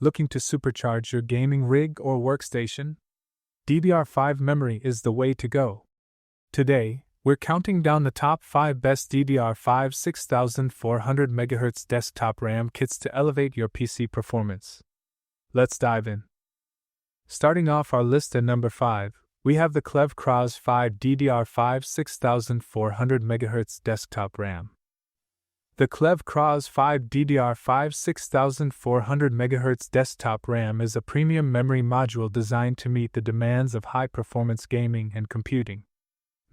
Looking to supercharge your gaming rig or workstation? DDR5 memory is the way to go. Today, we're counting down the top 5 best DDR5 6400MHz desktop RAM kits to elevate your PC performance. Let's dive in. Starting off our list at number 5, we have the Klevv Cras V DDR5 6400MHz desktop RAM. The Klevv Cras V DDR5 6400MHz desktop RAM is a premium memory module designed to meet the demands of high-performance gaming and computing.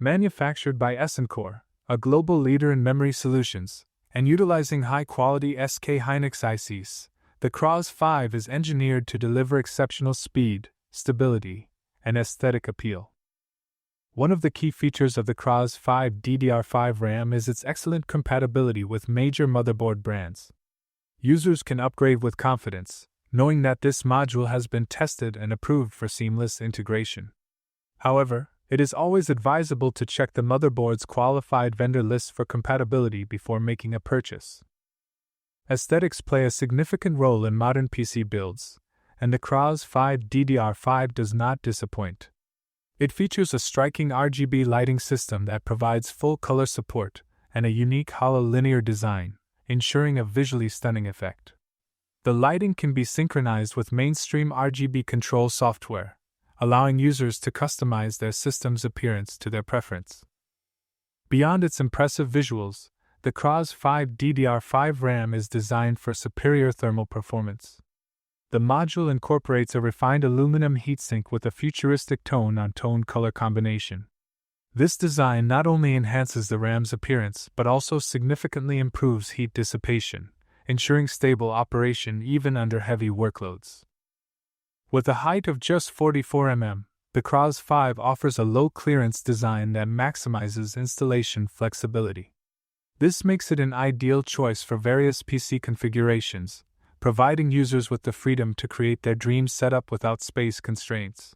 Manufactured by Essencor, a global leader in memory solutions, and utilizing high-quality SK Hynix ICs, the Cras V is engineered to deliver exceptional speed, stability, and aesthetic appeal. One of the key features of the Cras V DDR5 RAM is its excellent compatibility with major motherboard brands. Users can upgrade with confidence, knowing that this module has been tested and approved for seamless integration. However, it is always advisable to check the motherboard's qualified vendor list for compatibility before making a purchase. Aesthetics play a significant role in modern PC builds, and the Cras V DDR5 does not disappoint. It features a striking RGB lighting system that provides full color support and a unique hollow linear design, ensuring a visually stunning effect. The lighting can be synchronized with mainstream RGB control software, allowing users to customize their system's appearance to their preference. Beyond its impressive visuals, the Cras V DDR5 RAM is designed for superior thermal performance. The module incorporates a refined aluminum heatsink with a futuristic tone-on-tone color combination. This design not only enhances the RAM's appearance but also significantly improves heat dissipation, ensuring stable operation even under heavy workloads. With a height of just 44 mm, the Cras V offers a low-clearance design that maximizes installation flexibility. This makes it an ideal choice for various PC configurations, providing users with the freedom to create their dream setup without space constraints.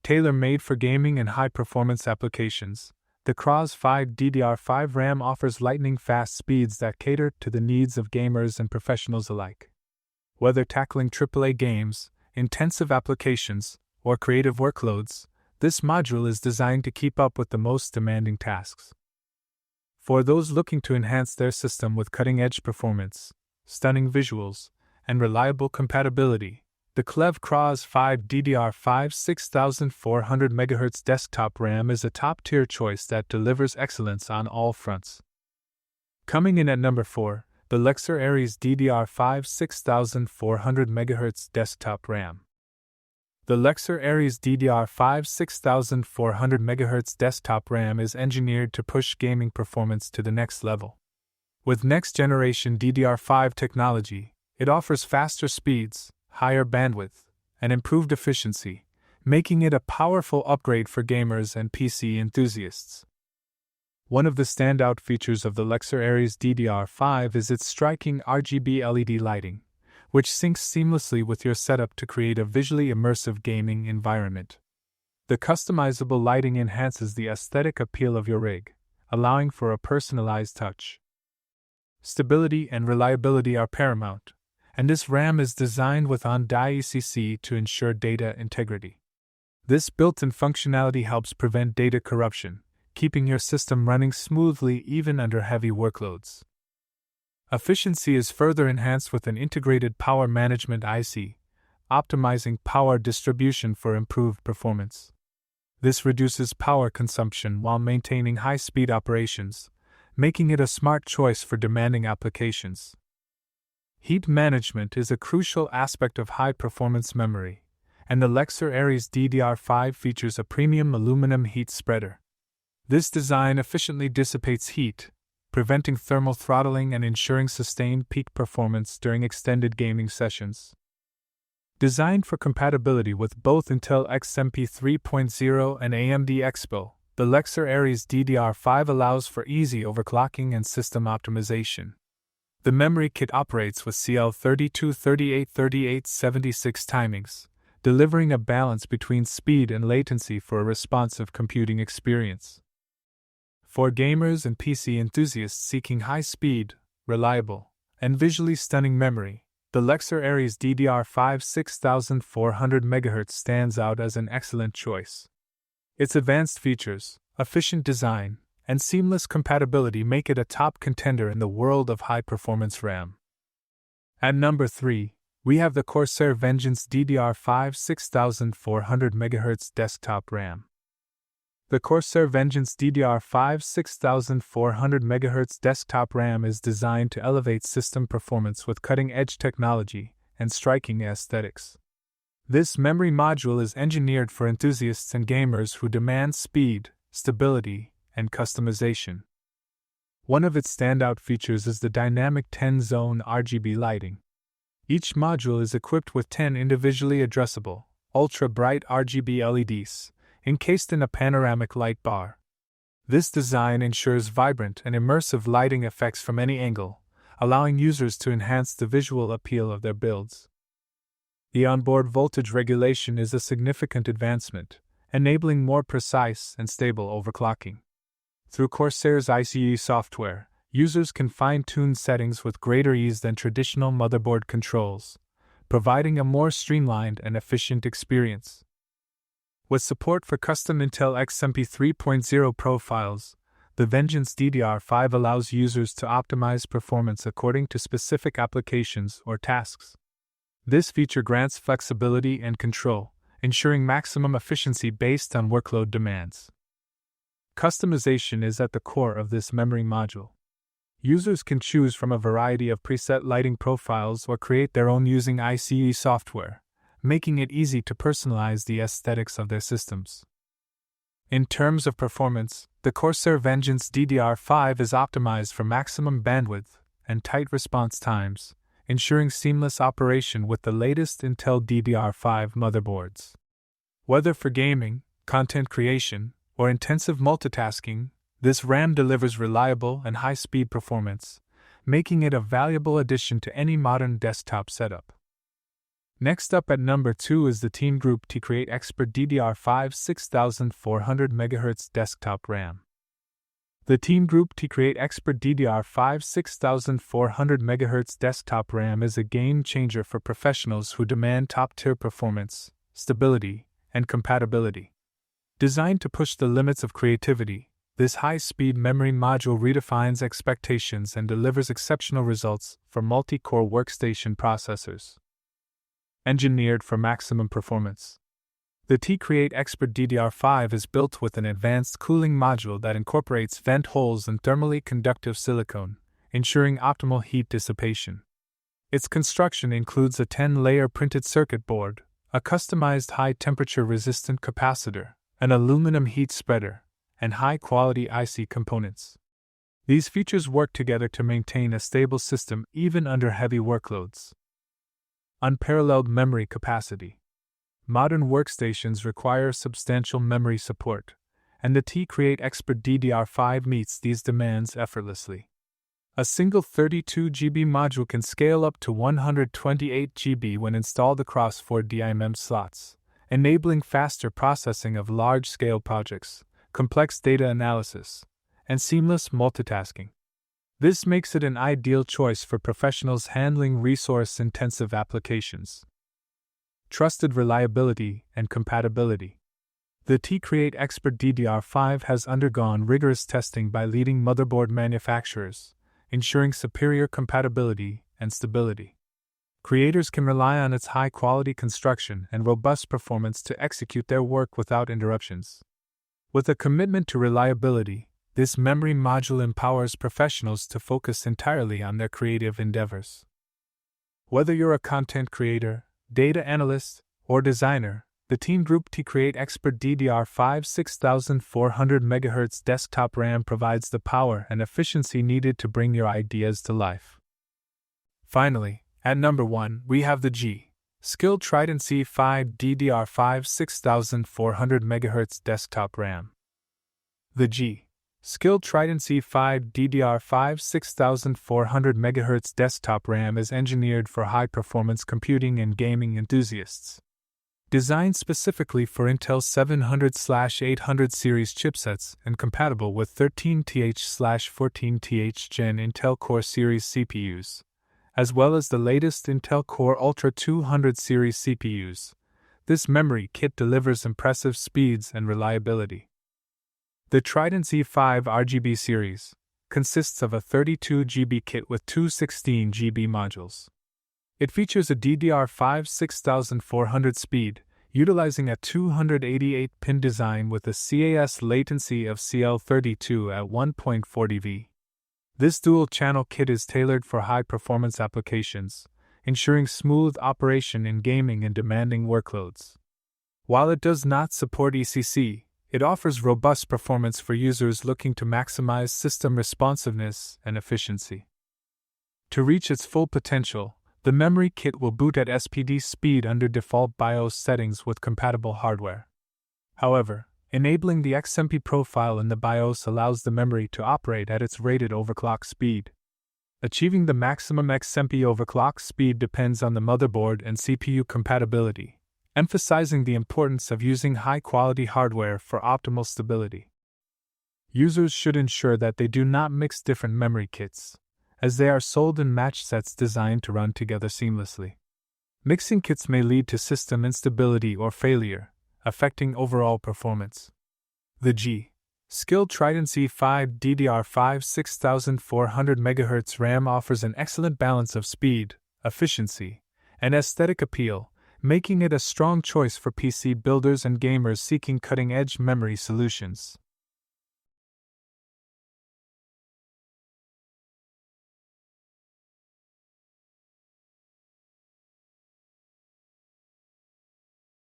Tailor-made for gaming and high-performance applications, the Cras V DDR5 RAM offers lightning-fast speeds that cater to the needs of gamers and professionals alike. Whether tackling AAA games, intensive applications, or creative workloads, this module is designed to keep up with the most demanding tasks. For those looking to enhance their system with cutting-edge performance, stunning visuals, and reliable compatibility, the Klevv Cras V DDR5 6400MHz desktop RAM is a top-tier choice that delivers excellence on all fronts. Coming in at number 4, the Lexar Ares DDR5 6400MHz desktop RAM. The Lexar Ares DDR5 6400MHz desktop RAM is engineered to push gaming performance to the next level. With next-generation DDR5 technology, it offers faster speeds, higher bandwidth, and improved efficiency, making it a powerful upgrade for gamers and PC enthusiasts. One of the standout features of the Lexar Ares DDR5 is its striking RGB LED lighting, which syncs seamlessly with your setup to create a visually immersive gaming environment. The customizable lighting enhances the aesthetic appeal of your rig, allowing for a personalized touch. Stability and reliability are paramount, and this RAM is designed with on-die ECC to ensure data integrity. This built-in functionality helps prevent data corruption, keeping your system running smoothly even under heavy workloads. Efficiency is further enhanced with an integrated power management IC, optimizing power distribution for improved performance. This reduces power consumption while maintaining high-speed operations, making it a smart choice for demanding applications. Heat management is a crucial aspect of high-performance memory, and the Lexar Ares DDR5 features a premium aluminum heat spreader. This design efficiently dissipates heat, preventing thermal throttling and ensuring sustained peak performance during extended gaming sessions. Designed for compatibility with both Intel XMP 3.0 and AMD Expo, the Lexar Ares DDR5 allows for easy overclocking and system optimization. The memory kit operates with CL32-38-38-76 timings, delivering a balance between speed and latency for a responsive computing experience. For gamers and PC enthusiasts seeking high-speed, reliable, and visually stunning memory, the Lexar Ares DDR5 6400MHz stands out as an excellent choice. Its advanced features, efficient design, and seamless compatibility make it a top contender in the world of high-performance RAM. At number 3, we have the Corsair Vengeance DDR5 6400MHz desktop RAM. The Corsair Vengeance DDR5 6400MHz desktop RAM is designed to elevate system performance with cutting-edge technology and striking aesthetics. This memory module is engineered for enthusiasts and gamers who demand speed, stability, and customization. One of its standout features is the dynamic 10-zone RGB lighting. Each module is equipped with 10 individually addressable, ultra-bright RGB LEDs, encased in a panoramic light bar. This design ensures vibrant and immersive lighting effects from any angle, allowing users to enhance the visual appeal of their builds. The onboard voltage regulation is a significant advancement, enabling more precise and stable overclocking. Through Corsair's ICE software, users can fine-tune settings with greater ease than traditional motherboard controls, providing a more streamlined and efficient experience. With support for custom Intel XMP 3.0 profiles, the Vengeance DDR5 allows users to optimize performance according to specific applications or tasks. This feature grants flexibility and control, ensuring maximum efficiency based on workload demands. Customization is at the core of this memory module. Users can choose from a variety of preset lighting profiles or create their own using ICE software, making it easy to personalize the aesthetics of their systems. In terms of performance, the Corsair Vengeance DDR5 is optimized for maximum bandwidth and tight response times, ensuring seamless operation with the latest Intel DDR5 motherboards. Whether for gaming, content creation, or intensive multitasking, this RAM delivers reliable and high-speed performance, making it a valuable addition to any modern desktop setup. Next up at number 2 is the Teamgroup T-Create Expert DDR5 6400MHz desktop RAM. The Teamgroup T-Create Expert DDR5 6400MHz desktop RAM is a game-changer for professionals who demand top-tier performance, stability, and compatibility. Designed to push the limits of creativity, this high-speed memory module redefines expectations and delivers exceptional results for multi-core workstation processors. Engineered for maximum performance, the T-Create Expert DDR5 is built with an advanced cooling module that incorporates vent holes and thermally conductive silicone, ensuring optimal heat dissipation. Its construction includes a 10-layer printed circuit board, a customized high-temperature resistant capacitor, an aluminum heat spreader, and high-quality IC components. These features work together to maintain a stable system even under heavy workloads. Unparalleled memory capacity. Modern workstations require substantial memory support, and the T-Create Expert DDR5 meets these demands effortlessly. A single 32 GB module can scale up to 128 GB when installed across 4 DIMM slots, enabling faster processing of large-scale projects, complex data analysis, and seamless multitasking. This makes it an ideal choice for professionals handling resource-intensive applications. Trusted reliability and compatibility. The T-Create Expert DDR5 has undergone rigorous testing by leading motherboard manufacturers, ensuring superior compatibility and stability. Creators can rely on its high-quality construction and robust performance to execute their work without interruptions. With a commitment to reliability, this memory module empowers professionals to focus entirely on their creative endeavors. Whether you're a content creator, data analyst, or designer, the Teamgroup T-Create Expert DDR5 6400MHz desktop RAM provides the power and efficiency needed to bring your ideas to life. Finally, at number 1, we have the G.Skill Trident Z5 DDR5 6400MHz desktop RAM. The G.Skill Trident Z5 DDR5 6400MHz desktop RAM is engineered for high-performance computing and gaming enthusiasts. Designed specifically for Intel 700/800 series chipsets and compatible with 13th/14th Gen Intel Core series CPUs, as well as the latest Intel Core Ultra 200 series CPUs. This memory kit delivers impressive speeds and reliability. The Trident Z5 RGB series consists of a 32 GB kit with two 16 GB modules. It features a DDR5 6400 speed, utilizing a 288-pin design with a CAS latency of CL32 at 1.40 V. This dual-channel kit is tailored for high-performance applications, ensuring smooth operation in gaming and demanding workloads. While it does not support ECC, it offers robust performance for users looking to maximize system responsiveness and efficiency. To reach its full potential, the memory kit will boot at SPD speed under default BIOS settings with compatible hardware. However, enabling the XMP profile in the BIOS allows the memory to operate at its rated overclock speed. Achieving the maximum XMP overclock speed depends on the motherboard and CPU compatibility, emphasizing the importance of using high-quality hardware for optimal stability. Users should ensure that they do not mix different memory kits, as they are sold in match sets designed to run together seamlessly. Mixing kits may lead to system instability or failure, affecting overall performance. The G.Skill Trident Z5 DDR5 6400MHz RAM offers an excellent balance of speed, efficiency, and aesthetic appeal, making it a strong choice for PC builders and gamers seeking cutting-edge memory solutions.